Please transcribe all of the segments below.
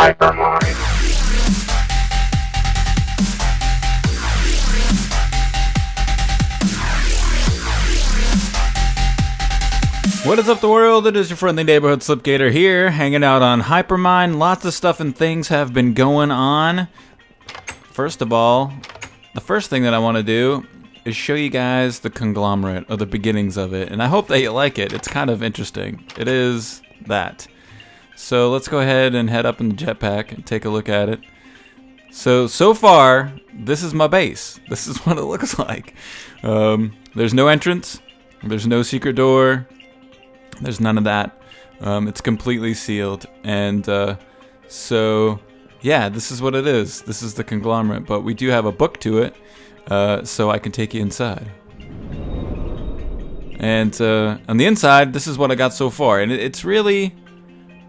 Hypermine. What is up, the world? It is your friendly neighborhood Slipgator here, hanging out on Hypermine. Lots of stuff and things have been going on. First of all, the first thing that I want to do is show you guys the Conglomerate, or the beginnings of it, and I hope that you like it. It's kind of interesting. It is that. So let's go ahead and head up in the jetpack and take a look at it. So far, this is my base. This is what it looks like. There's no entrance. There's no secret door. There's none of that. It's completely sealed. And so, yeah, this is what it is. This is the Conglomerate. But we do have a book to it, so I can take you inside. And on the inside, this is what I got so far. And it's really...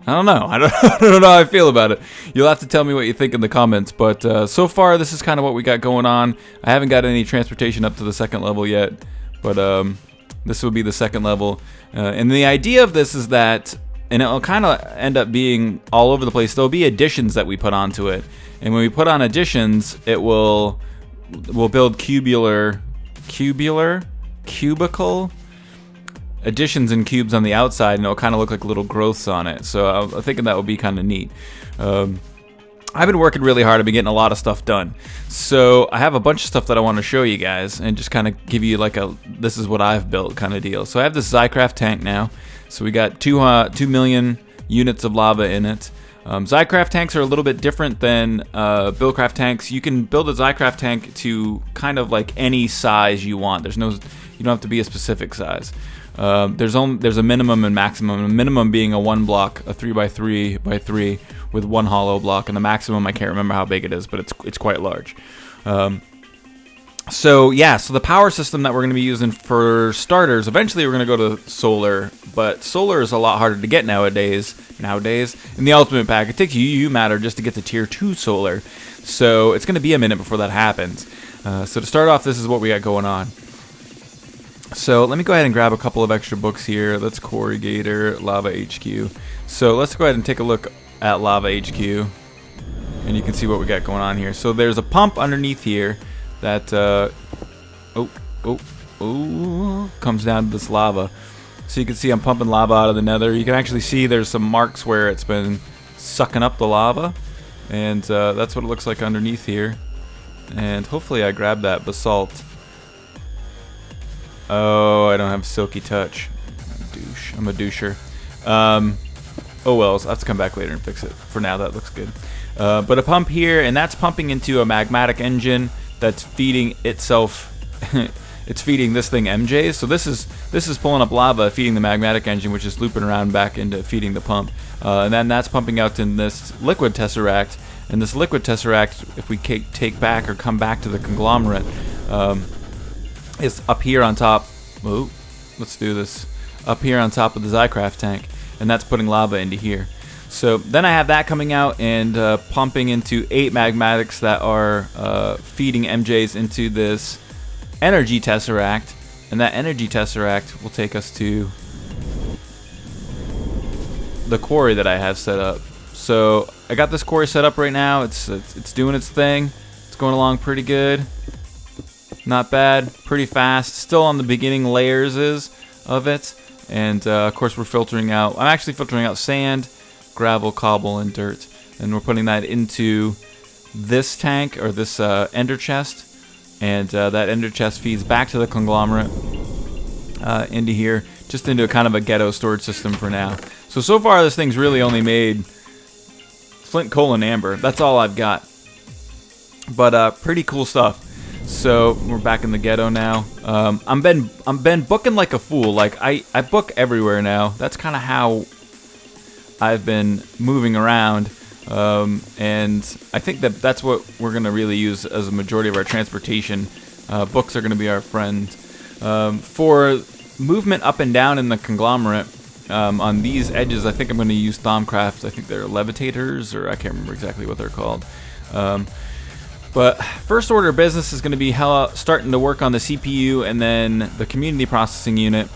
I don't know. I don't know how I feel about it. You'll have to tell me what you think in the comments. But so far, this is kind of what we got going on. I haven't got any transportation up to the second level yet. But this will be the second level. And the idea of this is that, and it'll kind of end up being all over the place. There'll be additions that we put onto it. And when we put on additions, we'll build cubicle additions and cubes on the outside, and it'll kind of look like little growths on it. So I'm thinking that would be kind of neat. I've been working really hard. I've been getting a lot of stuff done. So I have a bunch of stuff that I want to show you guys and just kind of give you like a this is what I've built kind of deal. So I have this Zueljin tank now. So we got 2 million units of lava in it. Zueljin tanks are a little bit different than Buildcraft tanks. You can build a Zueljin tank to kind of like any size you want. You don't have to be a specific size. There's a minimum and maximum. A minimum being a 1 block, a 3x3x3 with 1 hollow block, and the maximum I can't remember how big it is, but it's quite large. So the power system that we're going to be using for starters, eventually we're going to go to solar, but solar is a lot harder to get nowadays. In the ultimate pack, it takes UU matter just to get to tier 2 solar, so it's going to be a minute before that happens. So to start off, this is what we got going on. So let me go ahead and grab a couple of extra books here. Let's Quarry Gator, Lava HQ. So let's go ahead and take a look at Lava HQ, and you can see what we got going on here. So there's a pump underneath here that comes down to this lava. So you can see I'm pumping lava out of the nether. You can actually see there's some marks where it's been sucking up the lava, and that's what it looks like underneath here. And hopefully I grab that basalt. Oh, I don't have silky touch. I'm a doucher. Oh well, I'll have to come back later and fix it. For now, that looks good. But a pump here, and that's pumping into a magmatic engine that's feeding itself. It's feeding this thing MJs. So this is pulling up lava, feeding the magmatic engine, which is looping around back into feeding the pump. And then that's pumping out in this liquid tesseract. And this liquid tesseract, if we take back or come back to the Conglomerate, is up here on top. Oh, let's do this. Up here on top of the Zueljin tank, and that's putting lava into here. So then I have that coming out and pumping into 8 magmatics that are feeding MJs into this energy tesseract, and that energy tesseract will take us to the quarry that I have set up. So I got this quarry set up right now. It's doing its thing. It's going along pretty good. Not bad, pretty fast. Still on the beginning layers of it, and of course we're filtering out. I'm actually filtering out sand, gravel, cobble, and dirt, and we're putting that into this tank or this ender chest, and that ender chest feeds back to the Conglomerate into here, just into a kind of a ghetto storage system for now. So far this thing's really only made flint, coal, and amber. That's all I've got, but pretty cool stuff. So we're back in the ghetto now. I'm been booking like a fool. Like I book everywhere now. That's kind of how I've been moving around, and I think that's what we're gonna really use as a majority of our transportation. Books are gonna be our friend for movement up and down in the Conglomerate. On these edges, I think I'm gonna use Thaumcraft. I think they're levitators, or I can't remember exactly what they're called. But first order of business is going to be starting to work on the CPU and then the community processing unit.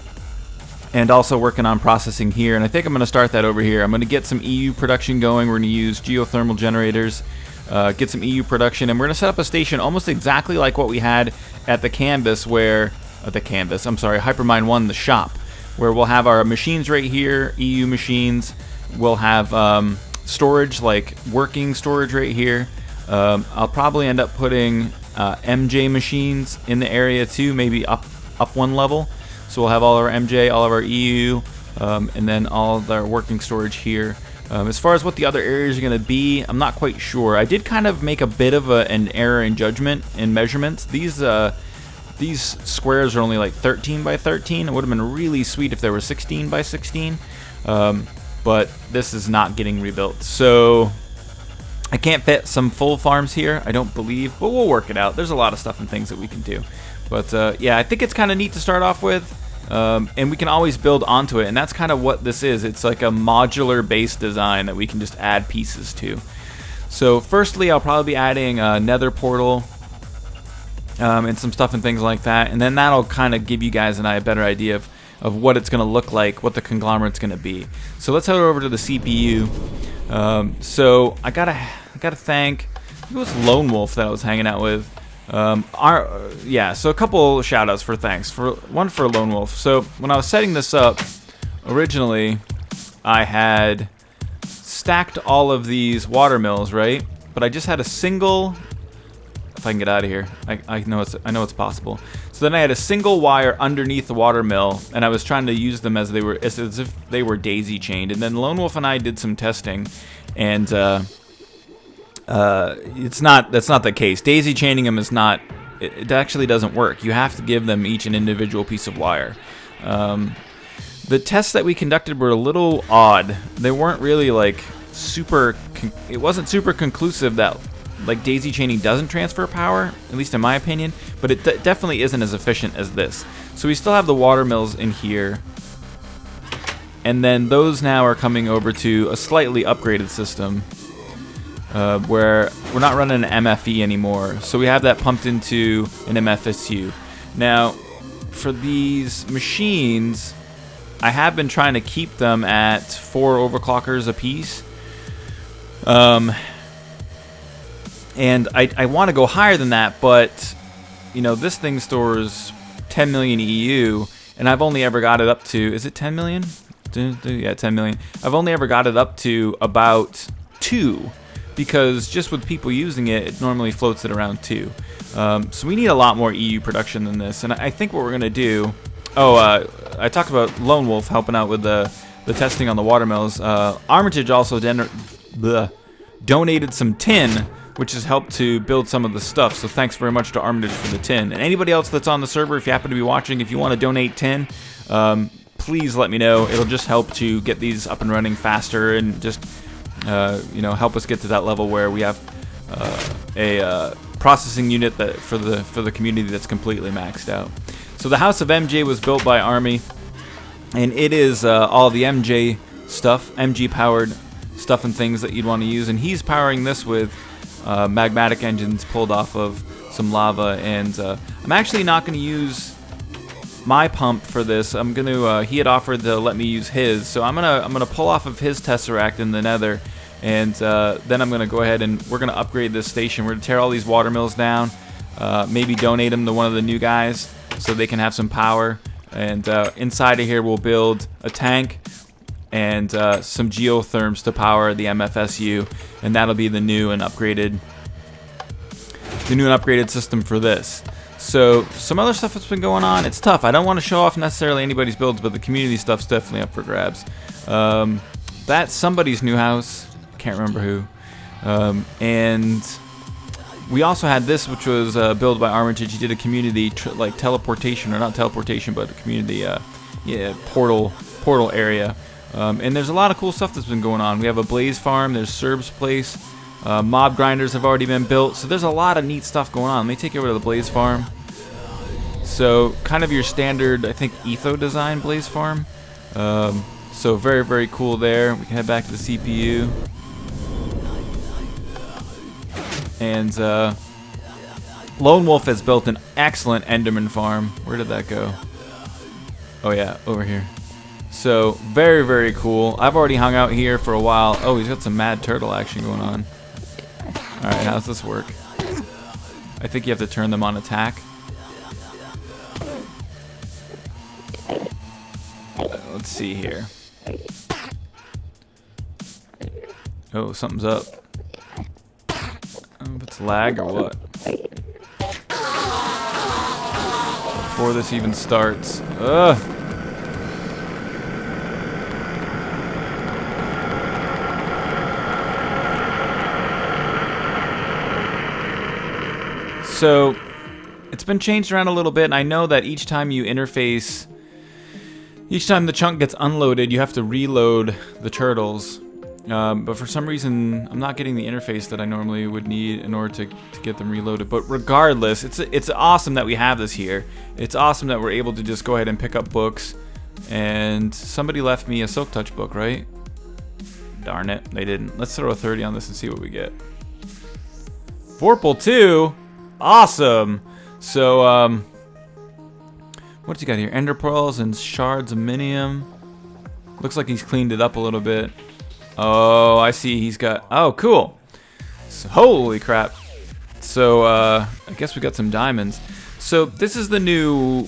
and also working on processing here. And I think I'm going to start that over here. I'm going to get some EU production going. We're going to use geothermal generators, get some EU production, and we're going to set up a station almost exactly like what we had at the canvas where, Hypermine 1, the shop, where we'll have our machines right here, EU machines. We'll have storage, like working storage right here. I'll probably end up putting MJ machines in the area too, maybe up one level. So we'll have all our MJ, all of our EU, and then all of our working storage here. As far as what the other areas are going to be, I'm not quite sure. I did kind of make a bit of an error in judgment in measurements. These squares are only like 13 by 13. It would have been really sweet if they were 16 by 16. But this is not getting rebuilt. So I can't fit some full farms here, I don't believe, but we'll work it out. There's a lot of stuff and things that we can do. But yeah, I think it's kind of neat to start off with. And we can always build onto it, and that's kind of what this is. It's like a modular base design that we can just add pieces to. So firstly, I'll probably be adding a nether portal and some stuff and things like that, and then that'll kind of give you guys and I a better idea of what it's going to look like, what the conglomerate's going to be. So let's head over to the CPU. So I gotta thank, it was Lone Wolf that I was hanging out with. So a couple shout outs for thanks. One for Lone Wolf. So when I was setting this up, originally I had stacked all of these water mills, right? But I just had a single, if I can get out of here, I know it's possible. So then I had a single wire underneath the water mill, and I was trying to use them as if they were daisy chained. And then Lone Wolf and I did some testing, and that's not the case. Daisy chaining them is not. It actually doesn't work. You have to give them each an individual piece of wire. The tests that we conducted were a little odd. They weren't really like super. It wasn't super conclusive that like daisy chaining doesn't transfer power, at least in my opinion. But it definitely isn't as efficient as this. So we still have the water mills in here, and then those now are coming over to a slightly upgraded system. Where we're not running an MFE anymore, so we have that pumped into an MFSU. Now, for these machines, I have been trying to keep them at 4 overclockers apiece, and I want to go higher than that, but you know, this thing stores 10 million EU, and I've only ever got it up to, is it 10 million? Yeah, 10 million. I've only ever got it up to about 2. Because just with people using it, it normally floats at around 2. So we need a lot more EU production than this. And I think what we're going to do... I talked about Lone Wolf helping out with the testing on the watermills. Armitage also donated some tin, which has helped to build some of the stuff. So thanks very much to Armitage for the tin. And anybody else that's on the server, if you happen to be watching, if you want to donate tin, please let me know. It'll just help to get these up and running faster and just... help us get to that level where we have a processing unit that for the community that's completely maxed out. So the House of MJ was built by Army, and it is all the MJ stuff, MG powered stuff and things that you'd want to use. And he's powering this with magmatic engines pulled off of some lava. And I'm actually not going to use my pump for this. I'm gonna. He had offered to let me use his, so I'm gonna pull off of his tesseract in the Nether, and then I'm gonna go ahead and we're gonna upgrade this station. We're gonna tear all these water mills down, maybe donate them to one of the new guys so they can have some power. And inside of here we'll build a tank and some geotherms to power the MFSU, and that'll be the new and upgraded system for this. So some other stuff that's been going on. It's tough. I don't want to show off necessarily anybody's builds, but the community stuff's definitely up for grabs. That's somebody's new house. Can't remember who. And we also had this, which was built by Armitage. He did a community teleportation, or not teleportation, but a community portal area. And there's a lot of cool stuff that's been going on. We have a blaze farm. There's Serb's place. Mob grinders have already been built, so there's a lot of neat stuff going on. Let me take you over to the blaze farm. So kind of your standard, I think, Etho design blaze farm. So very, very cool there. We can head back to the CPU. And Lone Wolf has built an excellent Enderman farm. Where did that go? Oh yeah, over here. So very, very cool. I've already hung out here for a while. Oh, he's got some mad turtle action going on. Alright, how's this work? I think you have to turn them on attack. Let's see here. Oh, something's up. If it's lag or what. Before this even starts. Ugh. So, it's been changed around a little bit, and I know that each time you interface, each time the chunk gets unloaded, you have to reload the turtles. But for some reason, I'm not getting the interface that I normally would need in order to get them reloaded. But regardless, it's awesome that we have this here. It's awesome that we're able to just go ahead and pick up books. And somebody left me a Silk Touch book, right? Darn it, they didn't. Let's throw a 30 on this and see what we get. Vorpal 2? Awesome! So, what's he got here? Ender pearls and shards of minium. Looks like he's cleaned it up a little bit. Oh, I see. He's got... Oh, cool. So, holy crap. So, I guess we got some diamonds. So, this is the new...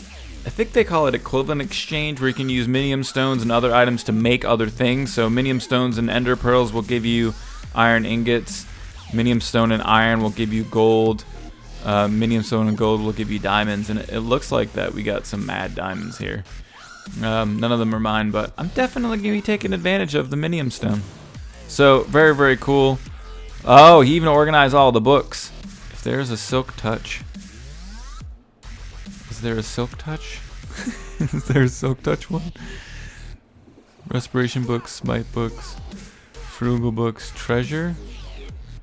I think they call it equivalent exchange, where you can use minium stones and other items to make other things. So, minium stones and ender pearls will give you iron ingots. Minium stone and iron will give you gold. Minium stone and gold will give you diamonds. And it looks like that we got some mad diamonds here. None of them are mine, but I'm definitely going to be taking advantage of the minium stone. So, very, very cool. Oh, he even organized all the books. If there's a Silk Touch. Is there a Silk Touch? Is there a Silk Touch one? Respiration books, smite books, frugal books, treasure.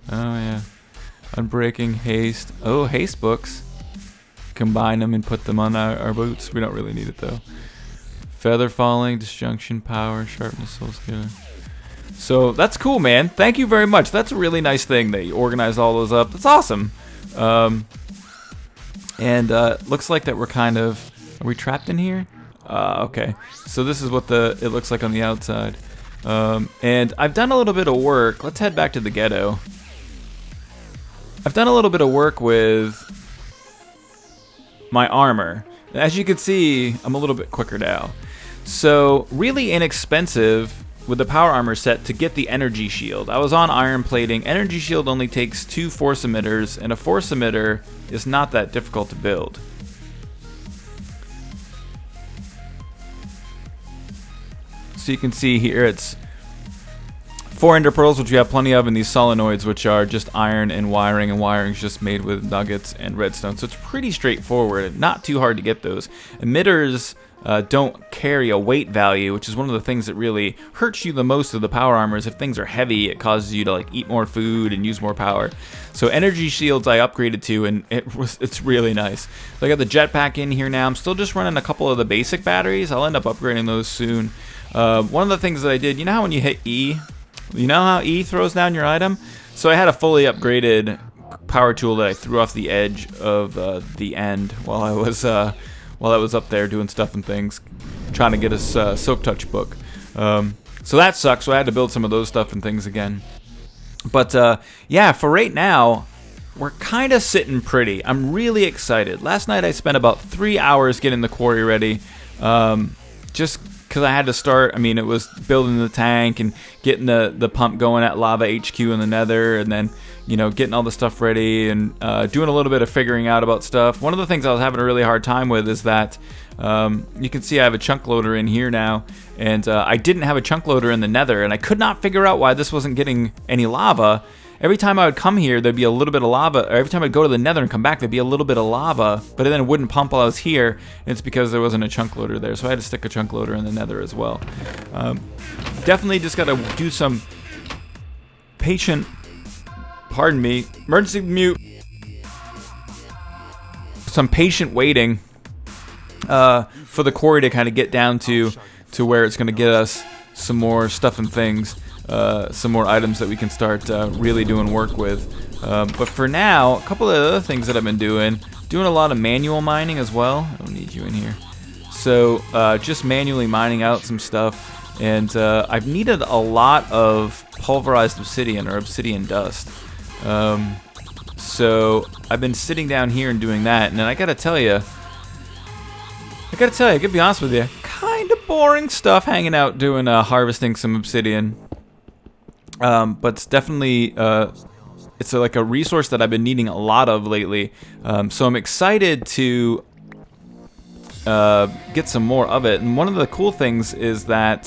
Oh, yeah. Unbreaking, haste. Oh, haste books. Combine them and put them on our boots. We don't really need it, though. Feather falling, disjunction, power, sharpness, soul scalar. So that's cool, man. Thank you very much. That's a really nice thing that you organized all those up. That's awesome. Looks like that we're kind of... Are we trapped in here? Okay. So this is what it looks like on the outside. And I've done a little bit of work. Let's head back to the ghetto. I've done a little bit of work with my armor. As you can see, I'm a little bit quicker now. So, really inexpensive with the power armor set to get the energy shield. I was on iron plating. Energy shield only takes 2 force emitters, and a force emitter is not that difficult to build. So you can see here it's 4 ender pearls, which we have plenty of, and these solenoids, which are just iron and wiring's just made with nuggets and redstone. So it's pretty straightforward and not too hard to get those. Emitters don't carry a weight value, which is one of the things that really hurts you the most of the power armors. If things are heavy, it causes you to like eat more food and use more power. So energy shields I upgraded to, and it's really nice. So I got the jetpack in here now. I'm still just running a couple of the basic batteries. I'll end up upgrading those soon. One of the things that I did, you know how when you hit E, you know how E throws down your item? So I had a fully upgraded power tool that I threw off the edge of the end while I was up there doing stuff and things, trying to get a Silk Touch book. So that sucks. So I had to build some of those stuff and things again. But yeah, for right now, we're kind of sitting pretty. I'm really excited. Last night I spent about 3 hours getting the quarry ready, just because I had to start. I mean, it was building the tank and getting the pump going at Lava HQ in the Nether, and then, you know, getting all the stuff ready and doing a little bit of figuring out about stuff. One of the things I was having a really hard time with is that you can see I have a chunk loader in here now, and I didn't have a chunk loader in the Nether, and I could not figure out why this wasn't getting any lava. Every time I would come here, there'd be a little bit of lava. Or every time I'd go to the Nether and come back, there'd be a little bit of lava, but then it wouldn't pump while I was here. And it's because there wasn't a chunk loader there, so I had to stick a chunk loader in the Nether as well. Definitely just got to do some patient, pardon me, emergency mute, some patient waiting for the quarry to kind of get down to where it's going to get us some more stuff and things. Some more items that we can start really doing work with. But for now, a couple of other things that I've been doing a lot of manual mining as well. I don't need you in here. So just manually mining out some stuff, and I've needed a lot of pulverized obsidian or obsidian dust. So I've been sitting down here and doing that, and then I gotta tell you, I gotta be honest with you, kind of boring stuff hanging out doing harvesting some obsidian. But it's definitely it's like a resource that I've been needing a lot of lately. So I'm excited to get some more of it. And one of the cool things about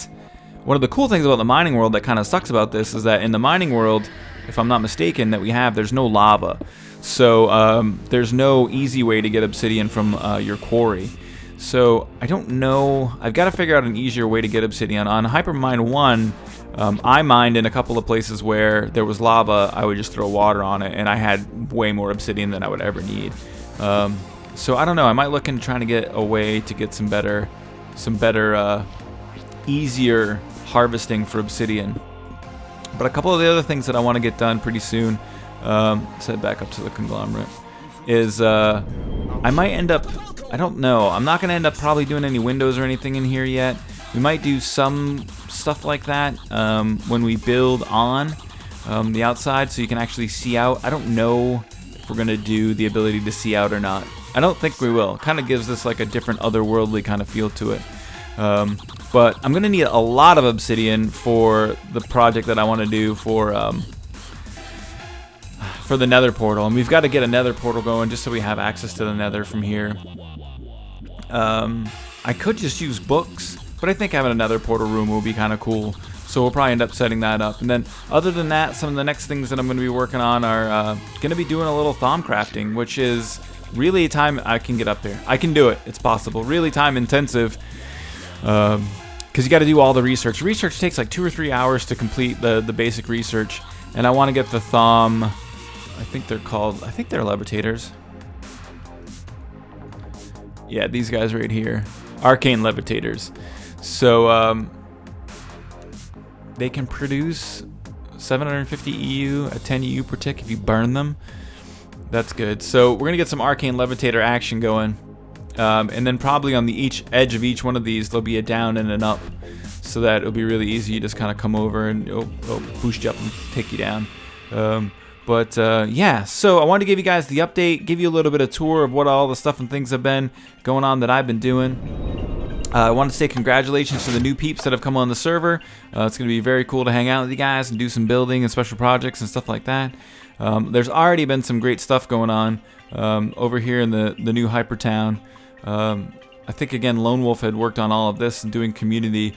the mining world that kind of sucks about this is that in the mining world, if I'm not mistaken, there's no lava. So there's no easy way to get obsidian from your quarry. So I don't know. I've got to figure out an easier way to get obsidian. On Hypermine 1, I mined in a couple of places where there was lava. I would just throw water on it, and I had way more obsidian than I would ever need. So I don't know. I might look into trying to get a way to get some better, easier harvesting for obsidian. But a couple of the other things that I want to get done pretty soon, let's head back up to the Conglomerate, is I might end up, I don't know, I'm not going to end up probably doing any windows or anything in here yet. We might do some stuff like that when we build on the outside so you can actually see out. I don't know if we're going to do the ability to see out or not. I don't think we will. Kind of gives this like a different otherworldly kind of feel to it. But I'm going to need a lot of obsidian for the project that I want to do for the nether portal. And we've got to get a nether portal going just so we have access to the nether from here. I could just use books, but I think having a nether portal room will be kind of cool. So we'll probably end up setting that up. And then other than that, some of the next things that I'm going to be working on are going to be doing a little Thaumcrafting, which is really time. I can get up there. I can do it. It's possible. Really time intensive. Because you got to do all the research. Research takes like 2 or 3 hours to complete the basic research. And I want to get the I think they're levitators. Yeah, these guys right here. Arcane levitators. So they can produce 750 EU at 10 EU per tick if you burn them. That's good. So we're going to get some arcane levitator action going. And then probably on each edge of each one of these, there'll be a down and an up. So that it'll be really easy. You just kind of come over and it'll boost you up and take you down. Yeah, so I wanted to give you guys the update, give you a little bit of tour of what all the stuff and things have been going on that I've been doing. I want to say congratulations to the new peeps that have come on the server. It's going to be very cool to hang out with you guys and do some building and special projects and stuff like that. There's already been some great stuff going on over here in the new Hypertown. I think, again, Lone Wolf had worked on all of this and doing community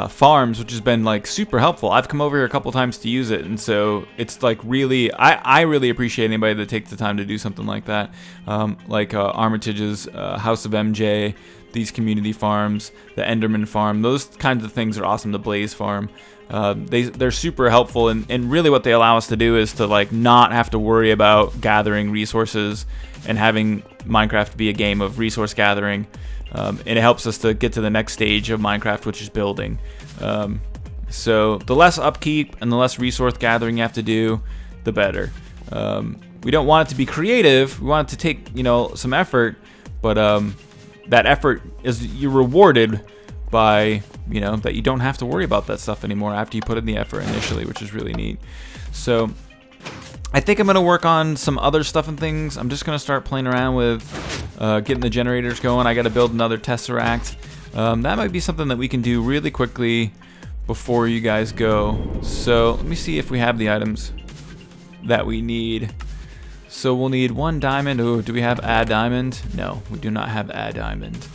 farms, which has been like super helpful. I've come over here a couple times to use it, and so it's like really, I really appreciate anybody that takes the time to do something like that. Like Armitage's House of MJ, these community farms, the Enderman farm, those kinds of things are awesome. The Blaze farm, they're super helpful, and really what they allow us to do is to like not have to worry about gathering resources and having Minecraft be a game of resource gathering. And it helps us to get to the next stage of Minecraft, which is building. So the less upkeep and the less resource gathering you have to do, the better. We don't want it to be creative. We want it to take, some effort, but that effort you're rewarded by, that you don't have to worry about that stuff anymore after you put in the effort initially, which is really neat. So I think I'm going to work on some other stuff and things. I'm just going to start playing around with getting the generators going. I got to build another tesseract. That might be something that we can do really quickly before you guys go. So let me see if we have the items that we need. So we'll need 1 diamond. Oh, do we have a diamond? No, we do not have a diamond.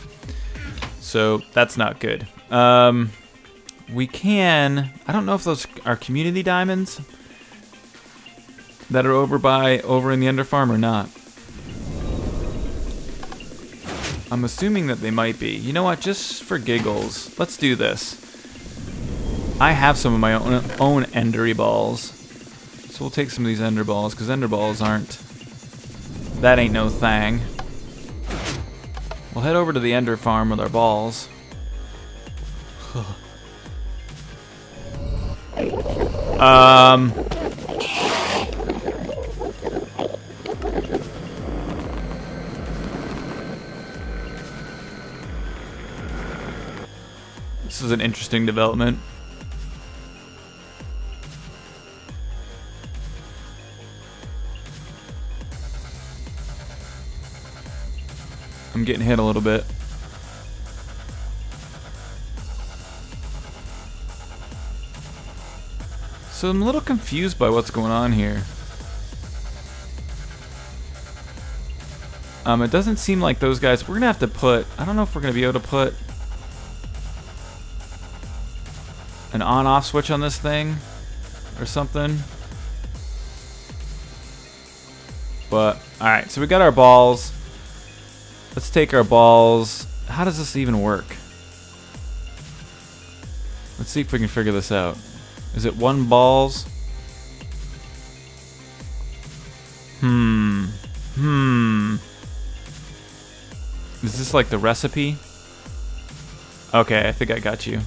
So that's not good. We can, I don't know if those are community diamonds that are over in the Ender Farm or not. I'm assuming that they might be. You know what? Just for giggles, let's do this. I have some of my own endery balls, so we'll take some of these ender balls because ender balls that ain't no thing. We'll head over to the Ender Farm with our balls. This is an interesting development. I'm getting hit a little bit. So I'm a little confused by what's going on here. It doesn't seem like those guys... We're going to have to put... I don't know if we're going to be able to put an on-off switch on this thing or something. But, alright, so we got our balls. Let's take our balls. How does this even work? Let's see if we can figure this out. Is it 1 balls? Is this like the recipe? Okay, I think I got you.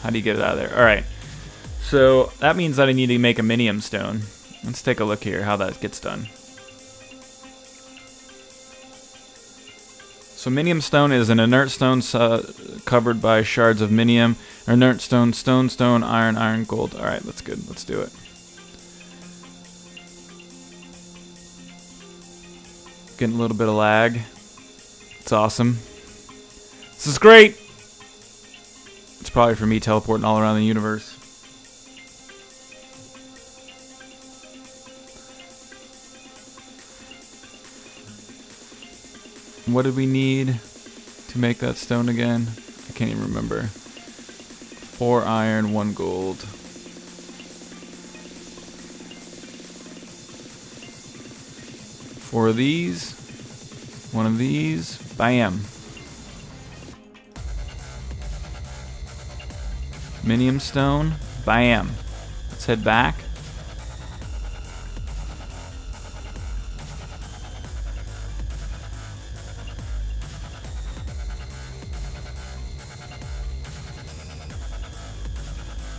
How do you get it out of there? Alright. So that means that I need to make a minium stone. Let's take a look here how that gets done. So minium stone is an inert stone covered by shards of minium. Or inert stone, stone, stone, iron, iron, gold. Alright, that's good. Let's do it. Getting a little bit of lag. It's awesome. This is great! It's probably for me teleporting all around the universe. What did we need to make that stone again? I can't even remember. 4 iron, 1 gold. Four of these. 1 of these. Bam. Minium stone. Bam. Let's head back.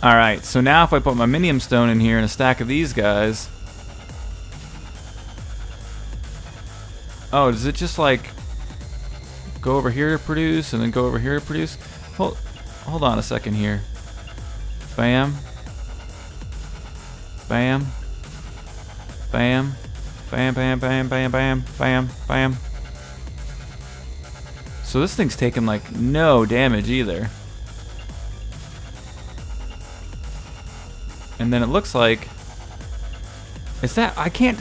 Alright, so now if I put my minium stone in here and a stack of these guys... Oh, does it just like go over here to produce and then go over here to produce? Hold on a second here. Bam. Bam. Bam. Bam, bam, bam, bam, bam, bam, bam. So this thing's taking like no damage either. And then it looks like... Is that... I can't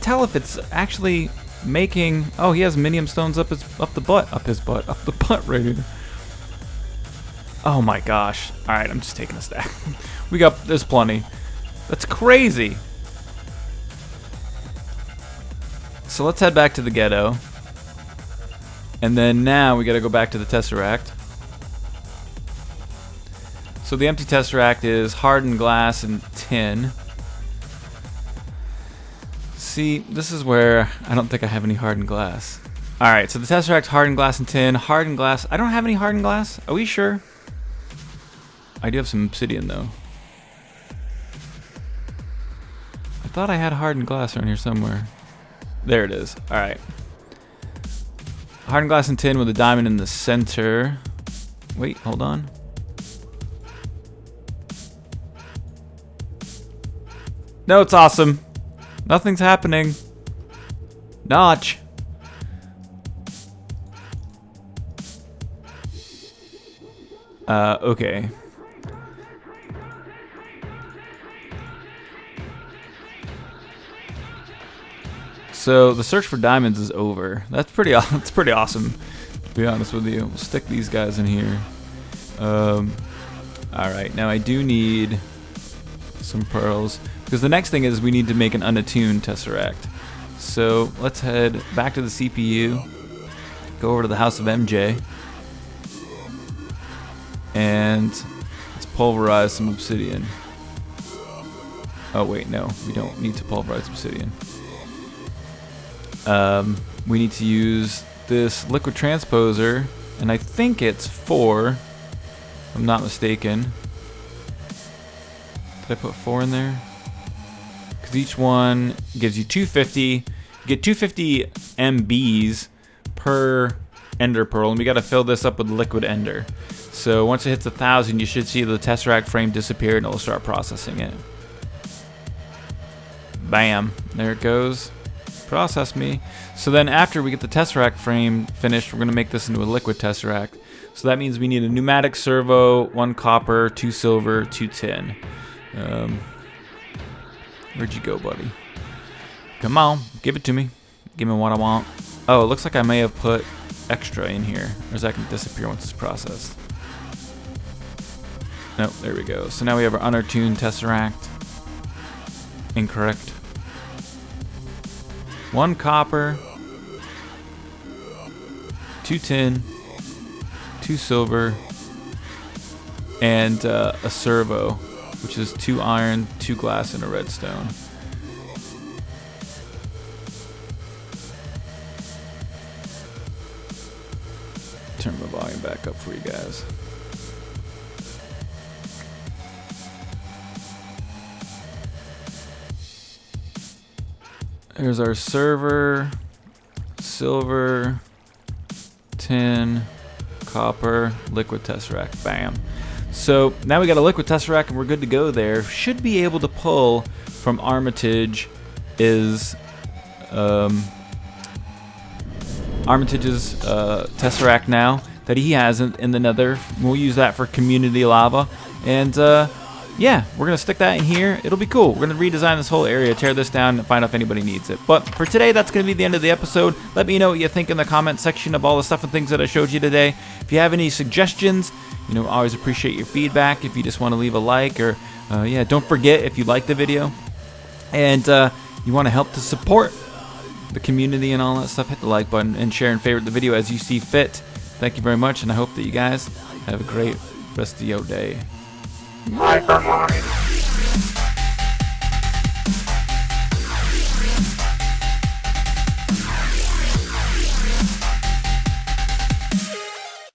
tell if it's actually making... Oh, he has minium stones up the butt right here. Oh my gosh. Alright, I'm just taking a stack. There's plenty. That's crazy. So let's head back to the ghetto. And then now we gotta go back to the tesseract. So the empty tesseract is hardened glass and tin. See, this is where I don't think I have any hardened glass. Alright, so the tesseract's hardened glass and tin. Hardened glass. I don't have any hardened glass. Are we sure? I do have some obsidian though. I thought I had hardened glass around here somewhere. There it is. Alright. Hardened glass and tin with a diamond in the center. Wait, hold on. No, it's awesome. Nothing's happening. Notch. Okay. So the search for diamonds is over. That's pretty awesome, to be honest with you. We'll stick these guys in here. Alright, now I do need some pearls. Because the next thing is we need to make an unattuned tesseract. So let's head back to the CPU. Go over to the house of MJ. And let's pulverize some obsidian. Oh wait, no. We don't need to pulverize obsidian. We need to use this liquid transposer. And I think it's 4. If I'm not mistaken. Did I put 4 in there? Because each one gives you 250. You get 250 MBs per ender pearl, and we got to fill this up with liquid ender. So once it hits 1,000, you should see the tesseract frame disappear and it'll start processing it. Bam, there it goes. Process me. So then after we get the tesseract frame finished, we're going to make this into a liquid tesseract. So that means we need a pneumatic servo, 1 copper, 2 silver, 2 tin. Where'd you go, buddy? Come on, give it to me. Give me what I want. Oh, it looks like I may have put extra in here. Or is that going to disappear once it's processed? Nope, there we go. So now we have our unattuned tesseract. Incorrect. 1 copper, 2 tin, 2 silver, and a servo, which is 2 iron, 2 glass, and a redstone. Turn my volume back up for you guys. Here's our server, silver, tin, copper, liquid tesseract. Bam. So now we got a liquid tesseract and we're good to go there. Should be able to pull from Armitage's tesseract now that he has in the nether. We'll use that for community lava. And yeah, we're going to stick that in here. It'll be cool. We're going to redesign this whole area, tear this down, and find out if anybody needs it. But for today, that's going to be the end of the episode. Let me know what you think in the comment section of all the stuff and things that I showed you today. If you have any suggestions, you know, I always appreciate your feedback. If you just want to leave a like or, yeah, don't forget if you like the video and you want to help to support the community and all that stuff, hit the like button and share and favorite the video as you see fit. Thank you very much, and I hope that you guys have a great rest of your day. Hypermine.